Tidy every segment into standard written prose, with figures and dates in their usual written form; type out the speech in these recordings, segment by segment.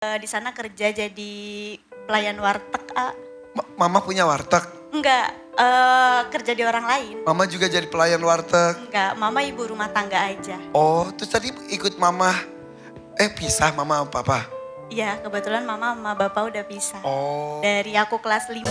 Di sana kerja jadi pelayan warteg, A. Mama punya warteg? Enggak, kerja di orang lain. Mama juga jadi pelayan warteg? Enggak, mama ibu rumah tangga aja. Oh, terus tadi ikut mama, pisah mama sama papa? Iya, kebetulan mama sama bapak udah pisah. Oh. Dari aku kelas 5.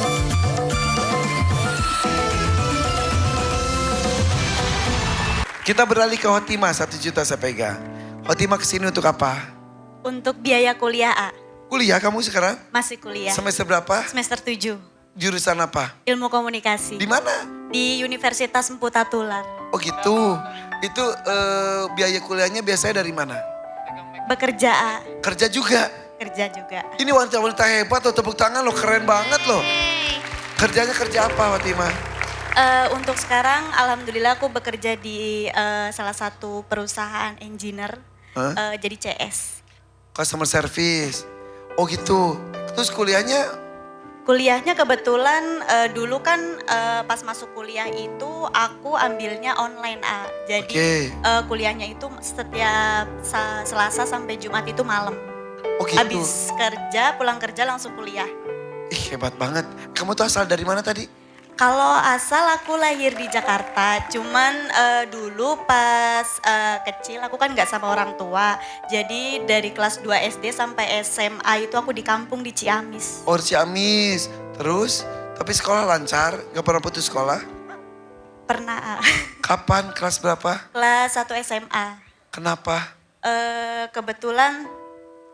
Kita beralih ke Hotima, 1 juta saya pegang. Hotima kesini untuk apa? Untuk biaya kuliah, A. Kuliah kamu sekarang? Masih kuliah. Semester berapa? Semester 7. Jurusan apa? Ilmu komunikasi. Di mana? Di Universitas Emputa Tular. Oh gitu. Itu biaya kuliahnya biasanya dari mana? Bekerja, A. Kerja juga? Kerja juga. Ini wanita-wanita hebat loh, tepuk tangan loh, keren banget loh. Kerjanya kerja apa Hotima? Untuk sekarang alhamdulillah aku bekerja di salah satu perusahaan engineer. Jadi CS. Customer service. Oh gitu. Terus kuliahnya? Kuliahnya kebetulan dulu kan pas masuk kuliah itu aku ambilnya online, A. Jadi kuliahnya itu setiap Selasa sampai Jumat itu malam. Oh gitu. Habis kerja, pulang kerja langsung kuliah. Ih hebat banget. Kamu tuh asal dari mana tadi? Kalau asal aku lahir di Jakarta, cuman dulu pas kecil aku kan nggak sama orang tua. Jadi dari kelas 2 SD sampai SMA itu aku di kampung di Ciamis. Oh Ciamis. Terus? Tapi sekolah lancar? Gak pernah putus sekolah? Pernah. Kapan? Kelas berapa? Kelas 1 SMA. Kenapa? Kebetulan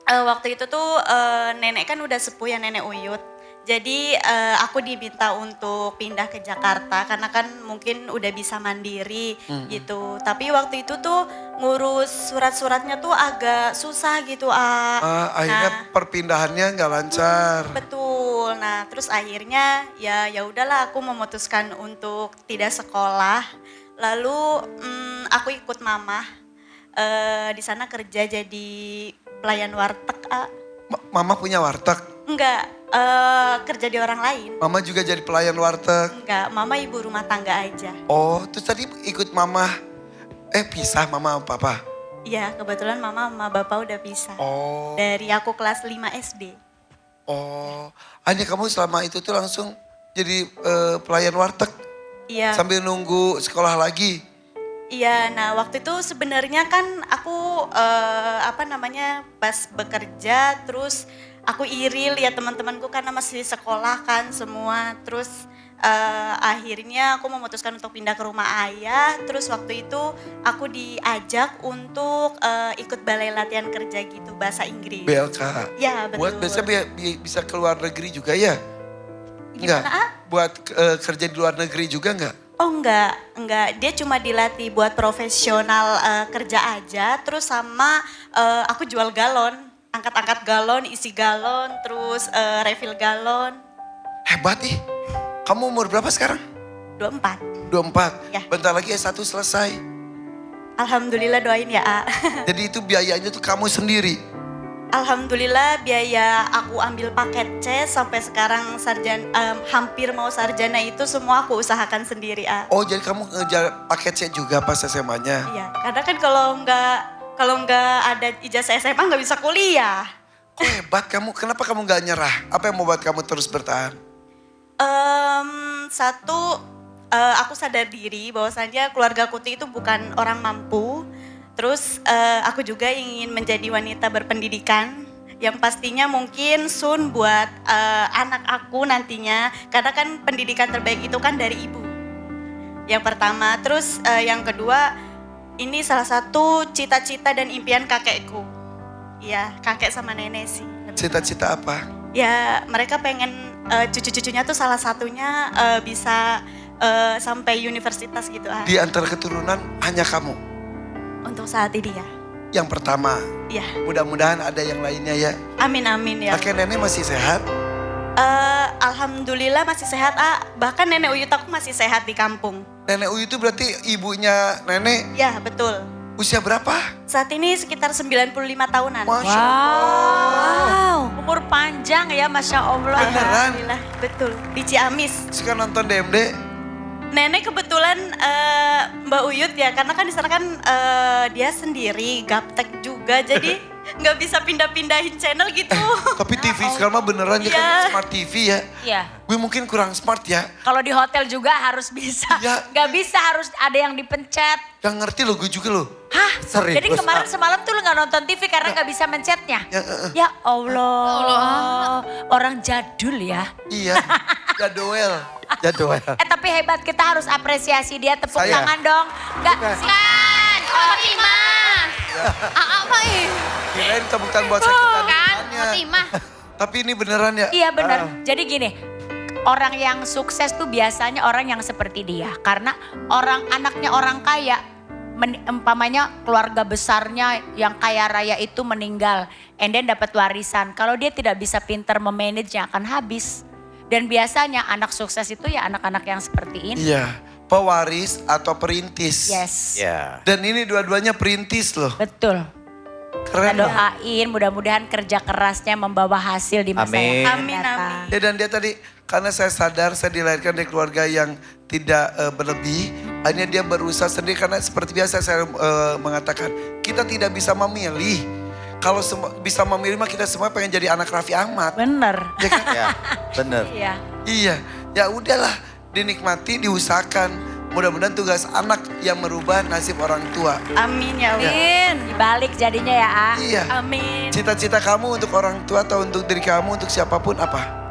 waktu itu tuh nenek kan udah sepuh ya, nenek Uyut. Jadi aku diminta untuk pindah ke Jakarta karena kan mungkin udah bisa mandiri gitu. Tapi waktu itu tuh ngurus surat-suratnya tuh agak susah gitu. Akhirnya perpindahannya nggak lancar. Betul. Nah terus akhirnya ya udahlah aku memutuskan untuk tidak sekolah. Lalu aku ikut mama di sana kerja jadi pelayan warteg. Mama punya warteg? Enggak, kerja di orang lain. Mama juga jadi pelayan warteg? Enggak, mama ibu rumah tangga aja. Oh, terus tadi ikut mama, pisah mama sama papa? Iya, kebetulan mama sama bapak udah pisah. Oh. Dari aku kelas 5 SD. Oh, hanya kamu selama itu tuh langsung jadi pelayan warteg? Iya. Sambil nunggu sekolah lagi? Iya, nah waktu itu sebenarnya kan aku pas bekerja terus aku iri lihat teman-temanku karena masih sekolah kan semua. Terus akhirnya aku memutuskan untuk pindah ke rumah ayah. Terus waktu itu aku diajak untuk ikut balai latihan kerja gitu, bahasa Inggris. BLK? Ya betul. Buat biasanya bisa ke luar negeri juga ya? Enggak? Buat kerja di luar negeri juga enggak? Oh enggak. Dia cuma dilatih buat profesional kerja aja. Terus sama aku jual galon, angkat-angkat galon, isi galon, terus refill galon. Hebat ih. Kamu umur berapa sekarang? 24. 24? Ya. Bentar lagi S1 selesai. Alhamdulillah doain ya, A. Jadi itu biayanya tuh kamu sendiri? Alhamdulillah biaya aku ambil paket C sampai sekarang hampir mau sarjana itu semua aku usahakan sendiri, A. Oh jadi kamu ngejar paket C juga pas SMA-nya? Iya, karena kan kalau nggak ada ijazah SMA nggak bisa kuliah. Kok hebat kamu, kenapa kamu nggak nyerah? Apa yang membuat kamu terus bertahan? Satu, aku sadar diri bahwasannya keluarga Kuti itu bukan orang mampu. Terus aku juga ingin menjadi wanita berpendidikan yang pastinya mungkin soon buat anak aku nantinya. Karena kan pendidikan terbaik itu kan dari ibu. Yang pertama, terus yang kedua ini salah satu cita-cita dan impian kakekku. Iya, kakek sama nenek sih. Cita-cita apa? Ya mereka pengen cucu-cucunya tuh salah satunya bisa sampai universitas gitu. Di antara keturunan hanya kamu? Untuk saat ini ya. Yang pertama? Iya. Mudah-mudahan ada yang lainnya ya. Amin ya. Kakek nenek masih sehat? Alhamdulillah masih sehat, A. Bahkan nenek Uyut aku masih sehat di kampung. Nenek Uyut itu berarti ibunya nenek? Ya betul. Usia berapa? Saat ini sekitar 95 tahunan. Masya Allah. Wow, umur panjang ya Masya Allah. Beneran? Alhamdulillah, betul. Di Ciamis. Suka nonton DMD? Nenek kebetulan Mbak Uyut ya, karena kan di sana kan dia sendiri gaptek juga, jadi nggak bisa pindah-pindahin channel gitu. Tapi TV sekarang mah beneran ya kan Iya. smart TV ya. Iya. Gue mungkin kurang smart ya. Kalau di hotel juga harus bisa. Ya. Gak bisa harus ada yang dipencet. Gak ngerti loh gue juga loh. Hah? Serius, Jadi kemarin semalam tuh lu gak nonton TV karena gak bisa mencetnya? Ya Allah. Orang jadul ya. Iya, jadwal. Jadwal. Tapi hebat, kita harus apresiasi dia. Tepuk Saya? tangan dong. Gak sih. Kan, Fatimah. Apa ini? Kirain tepuk tangan buat sakit Kan, hatinya. Fatimah. Tapi ini beneran ya. Iya benar. Jadi gini, orang yang sukses tuh biasanya orang yang seperti dia. Karena anaknya orang kaya, umpamanya keluarga besarnya yang kaya raya itu meninggal. And then dapat warisan. Kalau dia tidak bisa pintar memanage yang akan habis. Dan biasanya anak sukses itu ya anak-anak yang seperti ini. Iya, pewaris atau perintis. Yes, Ya. Dan ini dua-duanya perintis loh. betul. Keren Kita loh. doain mudah-mudahan kerja kerasnya membawa hasil di masa Amin. yang akan Amin, datang. amin. Ya dan dia tadi, karena saya sadar saya dilahirkan dari keluarga yang tidak berlebih. Akhirnya dia berusaha sendiri karena seperti biasa saya mengatakan. Kita tidak bisa memilih. Kalau bisa memilih mah kita semua pengen jadi anak Raffi Ahmad. Bener. Ya kan? Ya, bener. Iya. Iya, ya udahlah dinikmati, diusahakan. Mudah-mudahan tugas anak yang merubah nasib orang tua. Amin ya Allah. Amin. Dibalik jadinya ya, A. Iya. Amin. Cita-cita kamu untuk orang tua atau untuk diri kamu, untuk siapapun apa?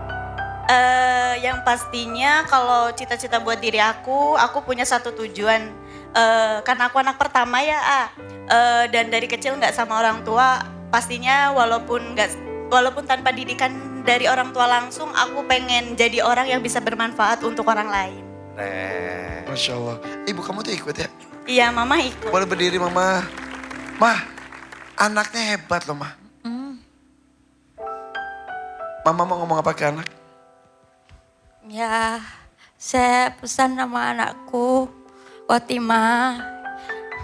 Yang pastinya kalau cita-cita buat diri aku punya satu tujuan. Karena aku anak pertama ya, dan dari kecil nggak sama orang tua, pastinya walaupun tanpa didikan dari orang tua langsung, aku pengen jadi orang yang bisa bermanfaat untuk orang lain. Masya Allah. Ibu kamu tuh ikut ya? Iya, mama ikut. Boleh berdiri mama. Mah, anaknya hebat loh mah. Mama mau ngomong apa ke anak? Ya, saya pesan sama anakku, Fatimah,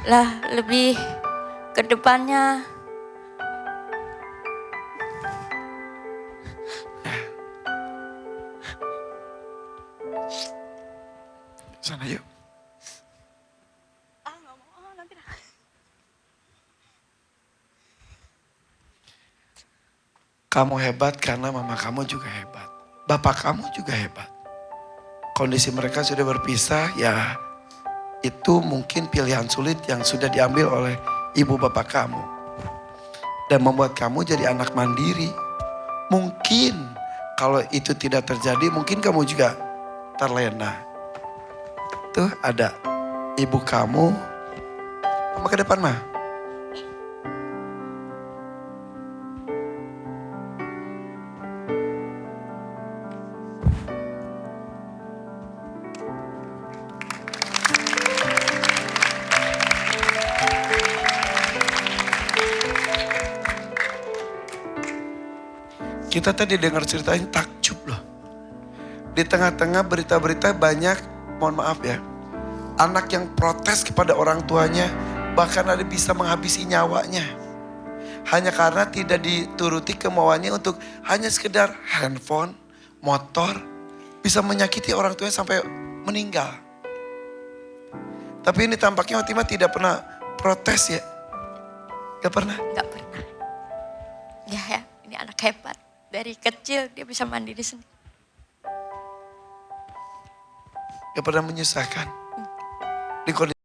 lah lebih ke depannya. Sana yuk. Kamu hebat karena mama kamu juga hebat. Bapak kamu juga hebat. Kondisi mereka sudah berpisah, ya itu mungkin pilihan sulit yang sudah diambil oleh ibu bapak kamu. Dan membuat kamu jadi anak mandiri. Mungkin kalau itu tidak terjadi, mungkin kamu juga terlena. Tuh ada ibu kamu. Mama ke depan mah. Kita tadi dengar ceritanya takjub loh. Di tengah-tengah berita-berita banyak, mohon maaf ya. Anak yang protes kepada orang tuanya, bahkan ada bisa menghabisi nyawanya. Hanya karena tidak dituruti kemauannya untuk hanya sekedar handphone, motor, bisa menyakiti orang tuanya sampai meninggal. Tapi ini tampaknya Fatimah tidak pernah protes ya. Gak pernah. Enggak pernah. Ya, ini anak hebat. Dari kecil dia bisa mandiri sendiri. Gak pernah menyusahkan. Di kondisi